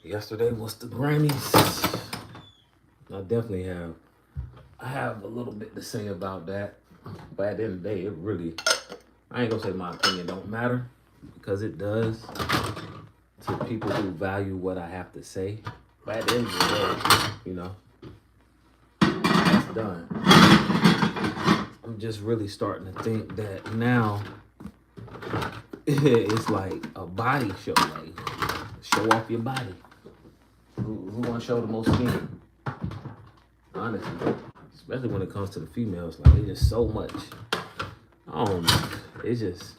Yesterday was the Grammys. I definitely have. I have a little bit to say about that, but at the end of the day, it really. I ain't gonna say my opinion don't matter because it does to people who value what I have to say. But at the end of the day, you know, that's done. I'm just really starting to think that now it's like a body show, like show off your body. Who want to show the most skin? Honestly, especially when it comes to the females, like it's just so much. I don't know. It's just,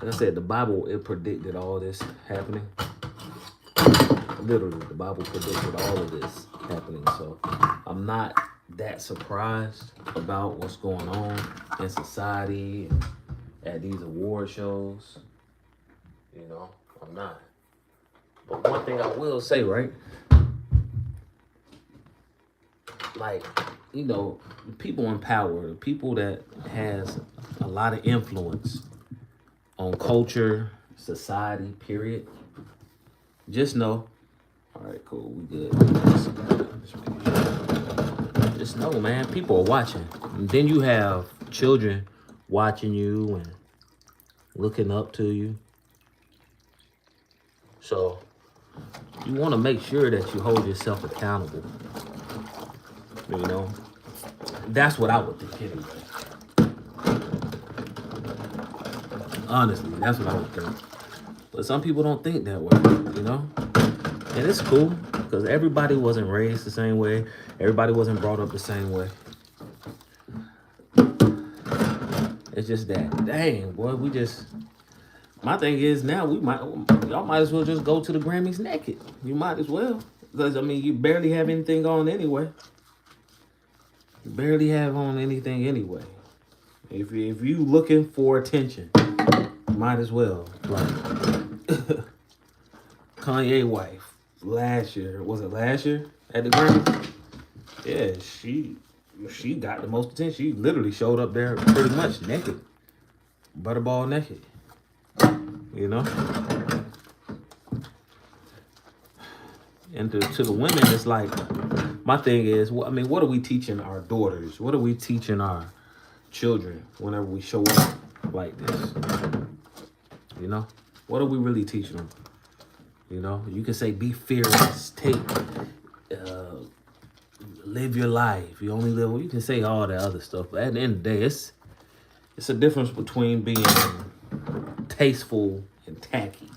like I said, the Bible, it predicted all this happening. Literally, the Bible predicted all of this happening. So I'm not that surprised about what's going on in society and at these award shows. You know, I'm not. But one thing I will say, right? Like, you know, people in power, people that has a lot of influence on culture, society, period. Just know, all right, cool, we good. Just know, man, people are watching. And then you have children watching you and looking up to you. So you want to make sure that you hold yourself accountable. You know, that's what I would think anyway. Honestly, that's what I would think. But some people don't think that way, you know? And it's cool, because everybody wasn't raised the same way. Everybody wasn't brought up the same way. It's just that, dang, boy, we just... My thing is now, y'all might as well just go to the Grammys naked. You might as well. Because, I mean, you barely have anything on anyway. You barely have on anything anyway. If you looking for attention, might as well. Like Kanye wife last year, was it last year at the Grammys? Yeah, she got the most attention. She literally showed up there pretty much naked, butterball naked. You know. And to the women, it's like, my thing is, I mean, what are we teaching our daughters? What are we teaching our children whenever we show up like this? You know, what are we really teaching them? You know, you can say be fearless, live your life. You only live. You can say all that other stuff, but at the end of the day, it's a difference between being tasteful and tacky.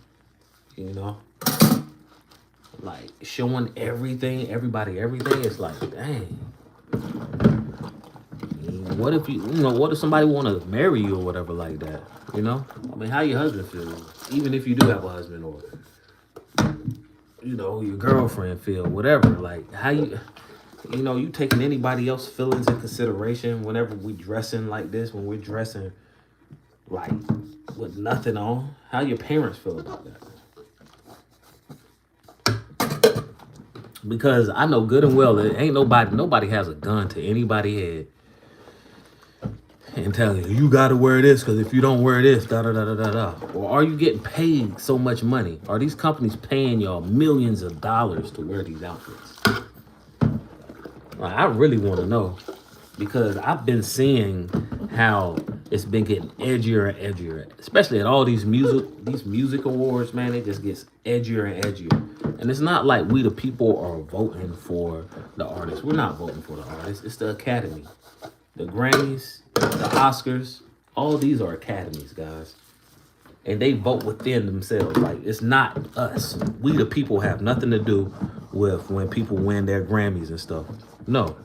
You know, like showing everybody everything. It's like, dang. What if what if somebody want to marry you or whatever like that? You know, I mean, how your husband feel? Even if you do have a husband, or your girlfriend feel, whatever. Like how you taking anybody else's feelings in consideration whenever we dressing like this, when we're dressing like with nothing on. How your parents feel about that? Because I know good and well that ain't nobody has a gun to anybody's head and telling you gotta wear this because if you don't wear this, da da da da da da. Or are you getting paid so much money? Are these companies paying y'all millions of dollars to wear these outfits? I really want to know, because I've been seeing how it's been getting edgier and edgier, especially at all these music awards, man. It just gets edgier and edgier. And it's not like we the people are voting for the artists. We're not voting for the artists. It's the Academy. The Grammys, the Oscars, all these are academies, guys. And they vote within themselves. Like, it's not us. We the people have nothing to do with when people win their Grammys and stuff. No,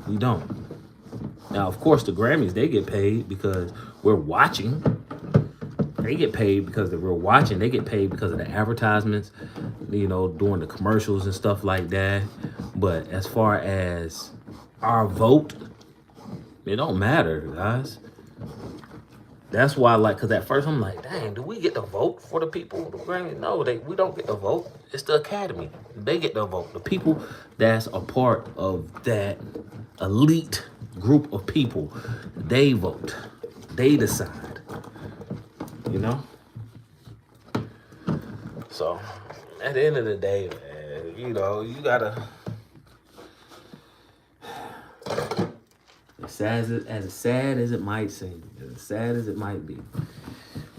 we don't. Now, of course, the Grammys, they get paid because we're watching. They get paid because we're watching. They get paid because of the advertisements, during the commercials and stuff like that. But as far as our vote, it don't matter, guys. That's why, because at first I'm like, dang, do we get to vote for the people? The Grammy? No, we don't get to vote. It's the Academy. They get to vote. The people that's a part of that elite group of people, they vote. They decide. So, at the end of the day, man, you know, you gotta. As sad as it might seem, as sad as it might be,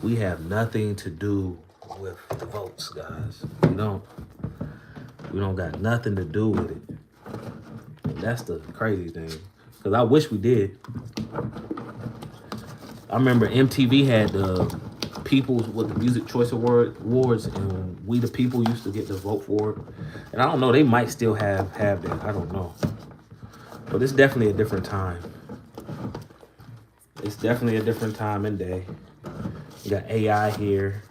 we have nothing to do with the votes, guys. We don't. We don't got nothing to do with it. And that's the crazy thing. Because I wish we did. I remember MTV had the People's with the Music Choice Awards, and We the People used to get to vote for it. And I don't know, they might still have that. I don't know. But it's definitely a different time. It's definitely a different time and day. You got AI here,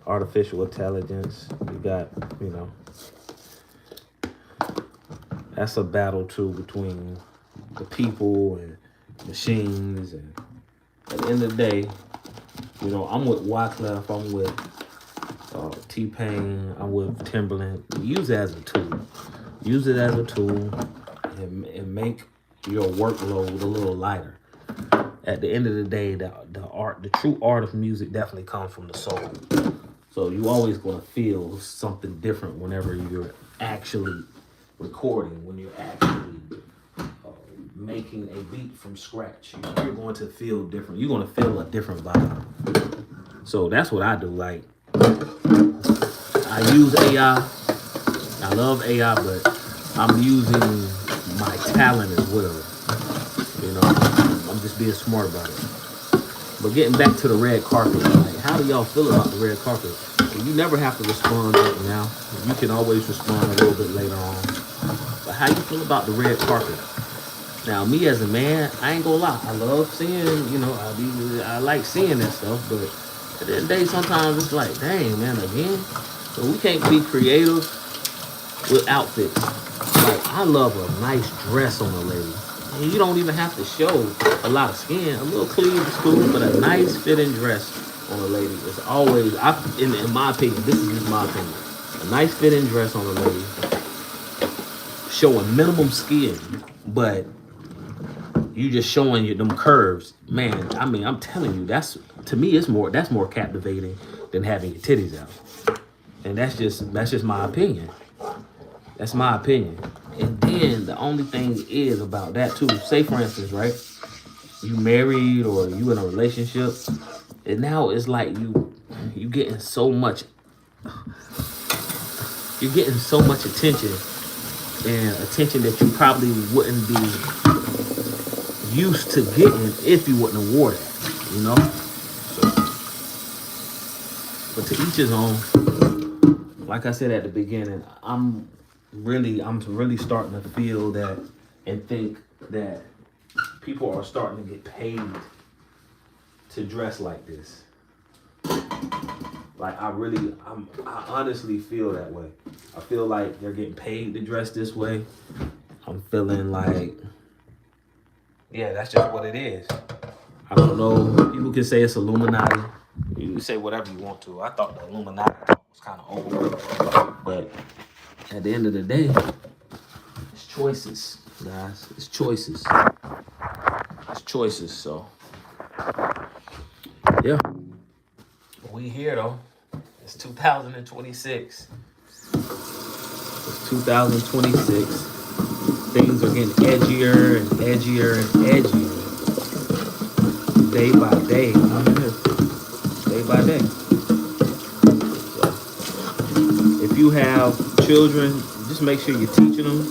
artificial intelligence. You got, you know, that's a battle too between the people and machines. And at the end of the day, you know, I'm with Wyclef, I'm with T-Pain, I'm with Timberland. Use it as a tool. Use it as a tool and make your workload a little lighter. At the end of the day, the true art of music definitely comes from the soul. So you always gonna feel something different whenever you're actually recording, when you're actually making a beat from scratch. You're going to feel different. You're gonna feel a different vibe. So that's what I do. Like, I use AI. I love AI, but I'm using my talent as well. You know, I'm just being smart about it. But getting back to the red carpet, like, how do y'all feel about the red carpet? You never have to respond right now. You can always respond a little bit later on. But how you feel about the red carpet? Now, me as a man, I ain't gonna lie. I love seeing, you know, I like seeing that stuff. But at the end of the day, sometimes it's like, dang, man, again? So we can't be creative with outfits. Like, I love a nice dress on a lady. And you don't even have to show a lot of skin. A little cleave is cool, but a nice fitting dress on a lady is always, in my opinion, this is just my opinion. A nice fitting dress on a lady, showing minimum skin, but you just showing you them curves. Man, I mean, I'm telling you, that's more captivating than having your titties out. And that's just my opinion. That's my opinion. And then the only thing is about that too, say for instance, right? You married or you in a relationship, and now it's like you getting so much attention, and attention that you probably wouldn't be used to getting if you wouldn't have wore that, you know? So, but to each his own. Like I said at the beginning, I'm really starting to feel that and think that people are starting to get paid to dress like this. Like, I honestly feel that way. I feel like they're getting paid to dress this way. I'm feeling like, yeah, that's just what it is. I don't know. People can say it's Illuminati. You can say whatever you want to. I thought the Illuminati was kind of old. But at the end of the day, it's choices, guys. It's choices. It's choices, so. Yeah. We here, though. It's 2026. It's 2026. Things are getting edgier and edgier and edgier. Day by day. Day by day. So, if you have children, just make sure you're teaching them.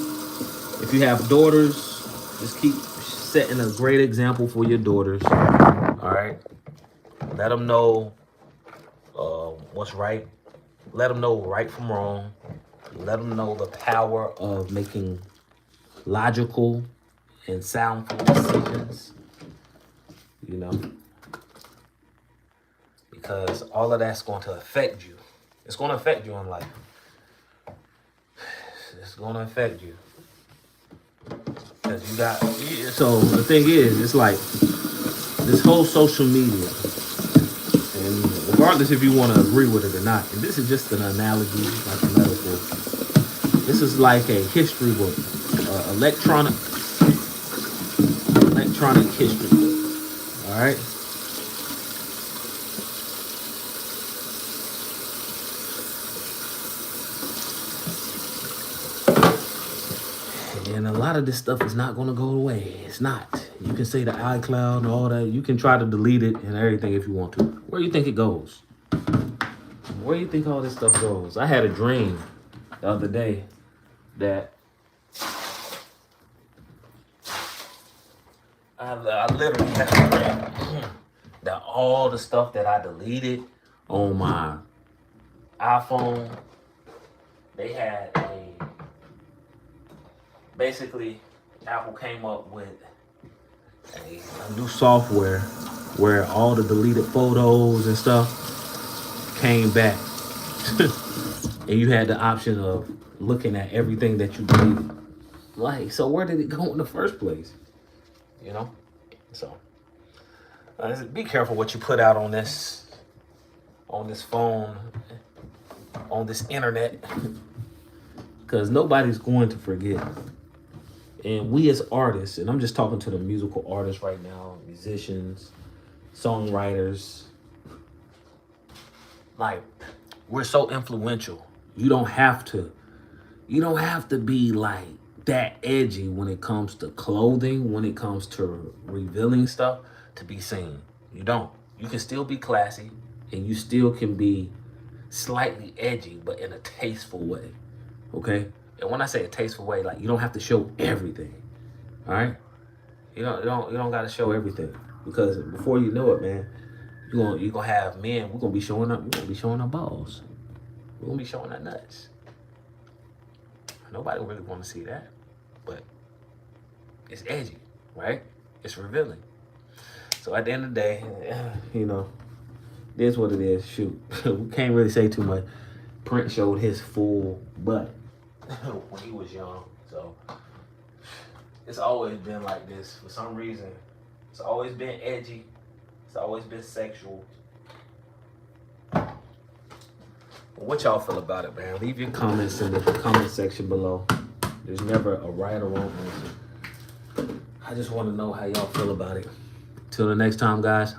If you have daughters, just keep setting a great example for your daughters. All right? Let them know what's right. Let them know right from wrong. Let them know the power of making logical and soundful decisions. You know? Because all of that's going to affect you. It's going to affect you in life. It's going to affect you. Because so the thing is, it's like this whole social media, and regardless if you want to agree with it or not, and this is just an analogy, like a metaphor. This is like a history book, electronic history book. All right. And a lot of this stuff is not going to go away. It's not. You can say the iCloud and all that. You can try to delete it and everything if you want to. Where do you think it goes? Where do you think all this stuff goes? I had a dream the other day that I literally had a dream that all the stuff that I deleted on my iPhone, they had basically Apple came up with a new software where all the deleted photos and stuff came back. And you had the option of looking at everything that you deleted. Like, so where did it go in the first place? You know? So be careful what you put out on this phone, on this internet, because nobody's going to forget. And we as artists, and I'm just talking to the musical artists right now, musicians, songwriters, like, we're so influential. You don't have to be like that edgy when it comes to clothing, when it comes to revealing stuff to be seen. You don't. You can still be classy and you still can be slightly edgy, but in a tasteful way. Okay? And when I say a tasteful way, like, you don't have to show everything. All right? You don't got to show everything, because before you know it, man, you're gonna have men. We're gonna be showing up. We're gonna be showing our balls. We're gonna be showing our nuts. Nobody really want to see that, but it's edgy, right? It's revealing. So at the end of the day, it is what it is. Shoot, we can't really say too much. Prince showed his full butt when he was young, so it's always been like this for some reason. It's always been edgy. It's always been sexual. What y'all feel about it, man? Leave your comments in the comment section below. There's never a right or wrong answer. I just want to know how y'all feel about it. Till the next time, guys.